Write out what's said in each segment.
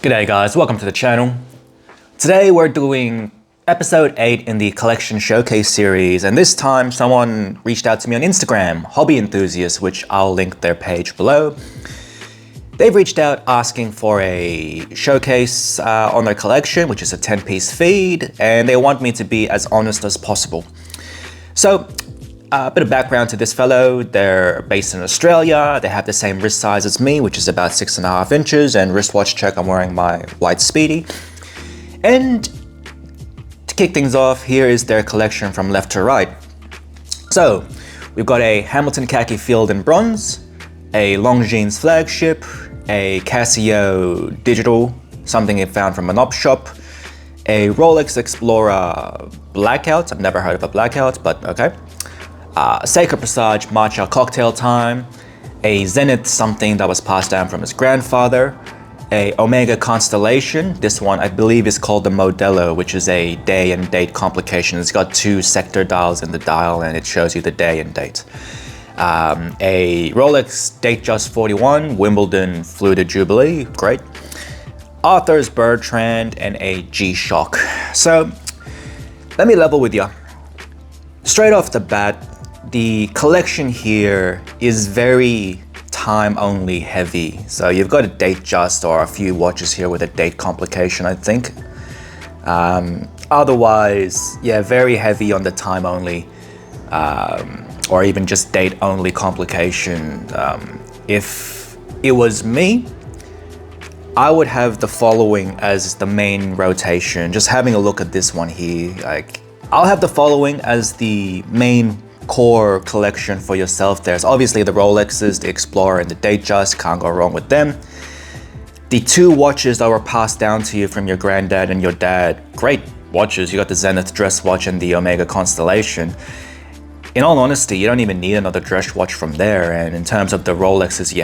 G'day guys, welcome to the channel. Today we're doing episode 8 in the collection showcase series, and this time someone reached out to me on Instagram, Hobby Enthusiasts, which I'll link their page below. They've reached out asking for a showcase on their collection, which is a 10-piece feed, and they want me to be as honest as possible. So, a bit of background to this fellow. They're based in Australia. They have the same wrist size as me, which is about 6.5 inches, and wristwatch check, I'm wearing my white Speedy. And to kick things off, here is their collection from left to right. So, we've got a Hamilton khaki field in bronze, a Longines flagship, a Casio digital, something they found from an op shop, a Rolex Explorer blackout. I've never heard of a blackout, but okay. Seiko Presage matcha cocktail time, a Zenith, something that was passed down from his grandfather, a Omega Constellation. This one I believe is called the Modelo, which is a day and date complication. It's got 2 sector dials in the dial and it shows you the day and date. A Rolex Datejust 41 Wimbledon Fluted Jubilee, great. Arthur's Bertrand, and a G-Shock. So let me level with you. Straight off the bat, the collection here is very time only heavy. So you've got a Datejust or a few watches here with a date complication, I think. Otherwise, yeah, very heavy on the time only. Or even just date only complication. If it was me, I would have the following as the main rotation. Just having a look at this one here, like I'll have the following as the main core collection for yourself. There's obviously the Rolexes, the Explorer, and the Datejust, can't go wrong with them. The 2 watches that were passed down to you from your granddad and your dad, great watches. You got the Zenith dress watch and the Omega Constellation. In all honesty, you don't even need another dress watch from there. And in terms of the Rolexes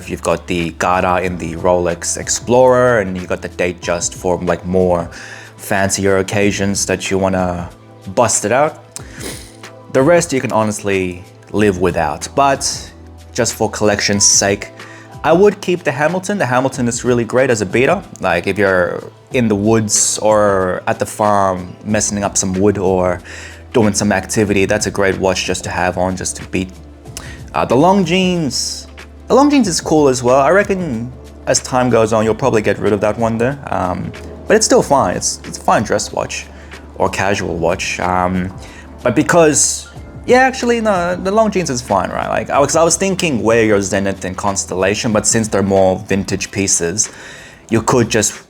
you've got the Garda in the Rolex Explorer, and you got the Datejust for like more fancier occasions that you wanna bust it out. The rest you can honestly live without, but just for collection's sake, I would keep the Hamilton. The Hamilton is really great as a beater. Like if you're in the woods or at the farm messing up some wood or doing some activity, that's a great watch just to have on, just to beat. The Longines is cool as well. I reckon as time goes on, you'll probably get rid of that one there. But it's still fine. It's a fine dress watch or casual watch. But because, yeah, actually, no, the Longines is fine, right? Like, I was thinking wear your Zenith and Constellation, but since they're more vintage pieces, you could just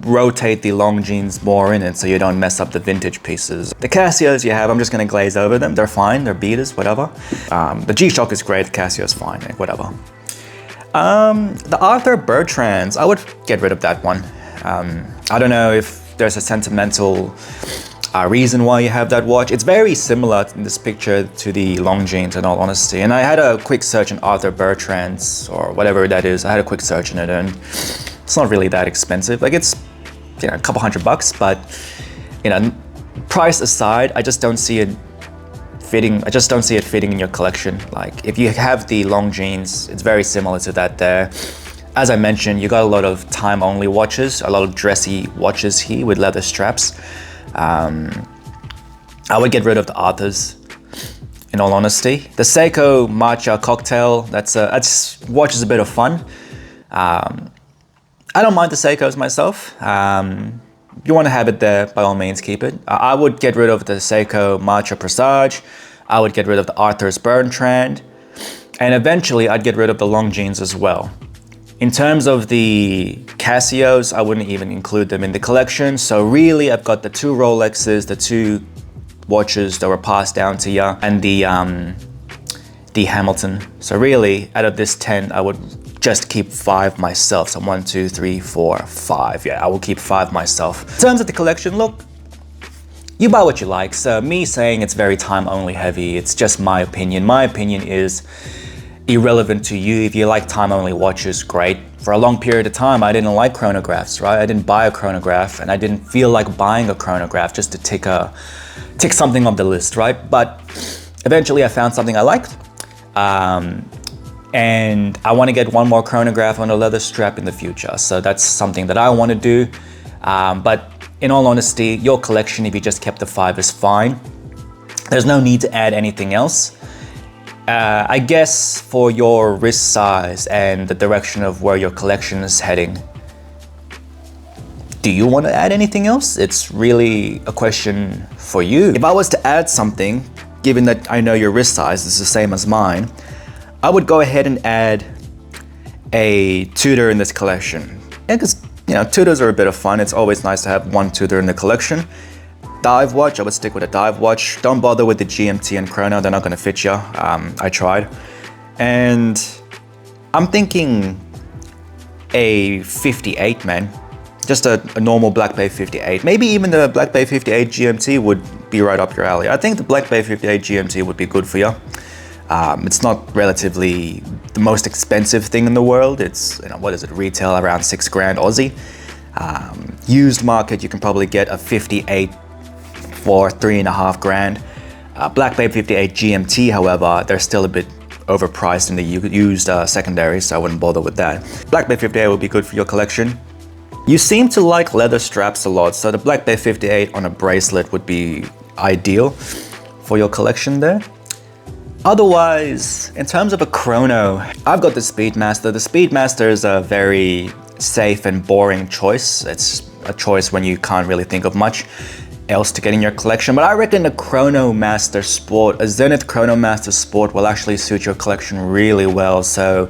rotate the Longines more in it so you don't mess up the vintage pieces. The Casios you have, I'm just gonna glaze over them. They're fine, they're beaters, whatever. The G-Shock is great, the Casio's fine, like, whatever. The Arthur Bertrands, I would get rid of that one. I don't know if there's a sentimental reason why you have that watch. It's very similar in this picture to the Longines, in all honesty. And I had a quick search on Arthur Bertrands, or whatever that is. I had a quick search in it, and it's not really that expensive. Like, it's, you know, a couple $100, but, you know, price aside, I just don't see it fitting. I just don't see it fitting in your collection. Like, if you have the Longines, it's very similar to that there. As I mentioned, you got a lot of time-only watches, a lot of dressy watches here with leather straps. I would get rid of the Arthurs, in all honesty. The Seiko matcha cocktail, that's watch is a bit of fun. I don't mind the Seikos myself. If you want to have it there, by all means, keep it. I would get rid of the Seiko matcha Presage. I would get rid of the Arthur's Bertrand, and eventually I'd get rid of the Longines as well. In terms of the Casios, I wouldn't even include them in the collection. So really, I've got the 2 Rolexes, the 2 watches that were passed down to you, and the Hamilton. So really, out of this 10, I would just keep 5 myself. So 1, 2, 3, 4, 5. Yeah, I will keep 5 myself. In terms of the collection, look, you buy what you like. So me saying it's very time only heavy, it's just my opinion. My opinion is irrelevant to you. If you like time only watches, great. For a long period of time, I didn't like chronographs, right? I didn't buy a chronograph, and I didn't feel like buying a chronograph just to tick something off the list, right? But eventually I found something I liked. and I want to get one more chronograph on a leather strap in the future. So that's something that I want to do. But in all honesty, your collection, if you just kept the 5, is fine. There's no need to add anything else. I guess for your wrist size and the direction of where your collection is heading, do you want to add anything else? It's really a question for you. If I was to add something, given that I know your wrist size is the same as mine, I would go ahead and add a Tudor in this collection. Because, you know, Tudors are a bit of fun. It's always nice to have one Tudor in the collection. Dive watch, I would stick with a dive watch. Don't bother with the GMT and chrono, they're not gonna fit you. I tried. And I'm thinking a 58, man. Just a normal Black Bay 58. Maybe even the Black Bay 58 GMT would be right up your alley. I think the Black Bay 58 GMT would be good for you. It's not relatively the most expensive thing in the world. It's, you know, what is it, retail around 6 grand Aussie. Used market, you can probably get a 58 for 3.5 grand. Black Bay 58 GMT, however, they're still a bit overpriced in the used secondary, so I wouldn't bother with that. Black Bay 58 would be good for your collection. You seem to like leather straps a lot, so the Black Bay 58 on a bracelet would be ideal for your collection there. Otherwise, in terms of a chrono, I've got the Speedmaster. The Speedmaster is a very safe and boring choice. It's a choice when you can't really think of much else to get in your collection, but I reckon the Chronomaster Sport, a Zenith Chronomaster Sport, will actually suit your collection really well. So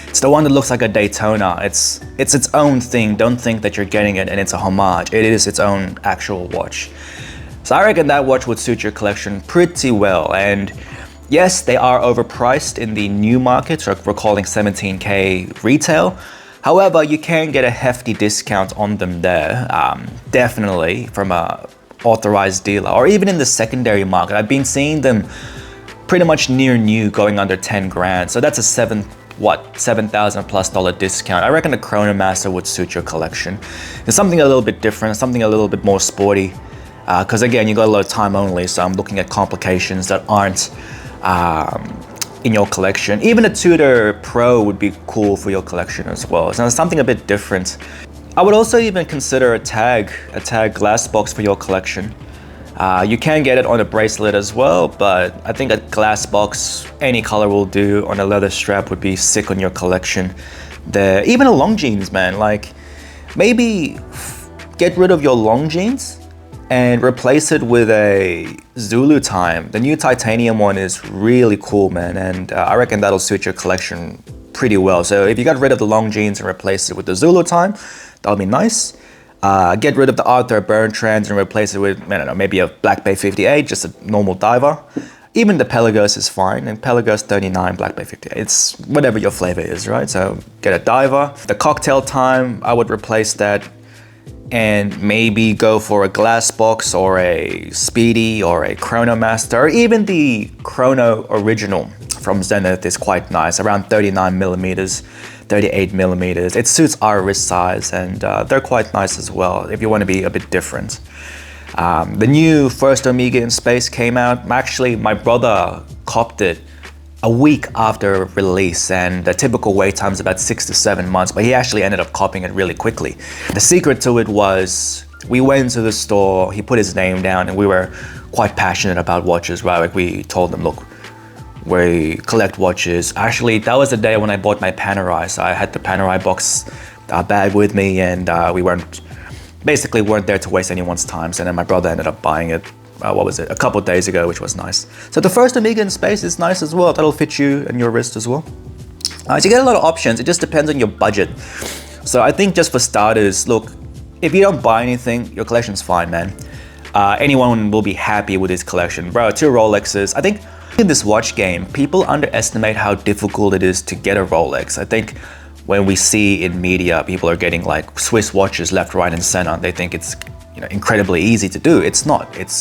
it's the one that looks like a Daytona. It's its own thing. Don't think that you're getting it and it's a homage. It is its own actual watch. So I reckon that watch would suit your collection pretty well. And yes, they are overpriced in the new market, so we're calling 17K retail. However, you can get a hefty discount on them there, definitely from a authorized dealer, or even in the secondary market. I've been seeing them pretty much near new, going under 10 grand. So that's a $7,000+ discount. I reckon the Chronomaster would suit your collection. It's something a little bit different, something a little bit more sporty, because again, you got a lot of time only, so I'm looking at complications that aren't in your collection. Even a Tudor Pro would be cool for your collection as well. So it's something a bit different. I would also even consider a tag glass box for your collection. You can get it on a bracelet as well, but I think a glass box, any color will do, on a leather strap would be sick on your collection. Even a long jeans, man, like maybe get rid of your long jeans and replace it with a Zulu Time. The new titanium one is really cool, man, and I reckon that'll suit your collection pretty well. So if you got rid of the long jeans and replace it with the Zulu Time, that'll be nice. Get rid of the Arthur Bertrands and replace it with, I don't know, maybe a Black Bay 58, just a normal diver. Even the Pelagos is fine, and Pelagos 39, Black Bay 58. It's whatever your flavor is, right? So get a diver. The Cocktail Time, I would replace that and maybe go for a glass box or a Speedy or a Chronomaster, or even the Chrono Original from Zenith is quite nice, around 39 millimeters, 38 millimeters. It suits our wrist size, and they're quite nice as well if you want to be a bit different. The new First Omega in Space came out. Actually, my brother copped it a week after release, and the typical wait time is about 6 to 7 months, but he actually ended up copying it really quickly. The secret to it was, we went to the store, he put his name down, and we were quite passionate about watches, right? Like, we told him, look, we collect watches. Actually, that was the day when I bought my Panerai, so I had the Panerai box bag with me, and we weren't there to waste anyone's time. So then my brother ended up buying it, a couple of days ago, which was nice. So the First Omega in Space is nice as well. That'll fit you and your wrist as well. So you get a lot of options. It just depends on your budget. So I think just for starters, look, if you don't buy anything, your collection's fine, man. Anyone will be happy with his collection. Bro, 2 Rolexes. I think in this watch game, people underestimate how difficult it is to get a Rolex. I think when we see in media, people are getting like Swiss watches left, right, and center. They think it's, you know, incredibly easy to do. It's not. It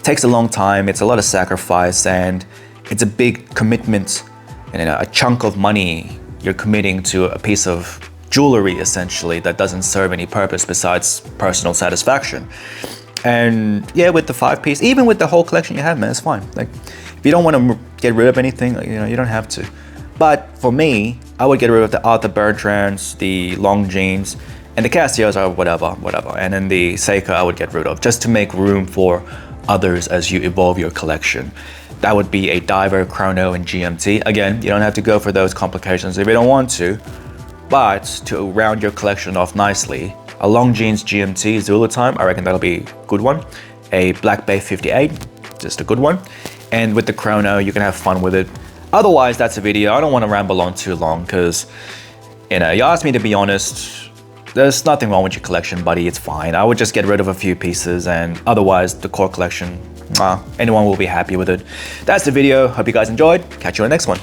takes a long time. It's a lot of sacrifice, and it's a big commitment and a chunk of money you're committing to a piece of jewelry, essentially, that doesn't serve any purpose besides personal satisfaction. And yeah, with the 5-piece, even with the whole collection you have, man, it's fine. Like, if you don't want to get rid of anything, you know, you don't have to. But for me, I would get rid of the Arthur Bertrands, the Longines, and the Casios or whatever. And then the Seiko I would get rid of, just to make room for others as you evolve your collection. That would be a Diver, Chrono, and GMT. Again, you don't have to go for those complications if you don't want to, but to round your collection off nicely, a Longines GMT Zulu Time, I reckon that'll be a good one. A Black Bay 58, just a good one. And with the Chrono, you can have fun with it. Otherwise, that's a video. I don't want to ramble on too long because, you know, you asked me to be honest. There's nothing wrong with your collection, buddy. It's fine. I would just get rid of a few pieces, and otherwise, the core collection, anyone will be happy with it. That's the video. Hope you guys enjoyed. Catch you on the next one.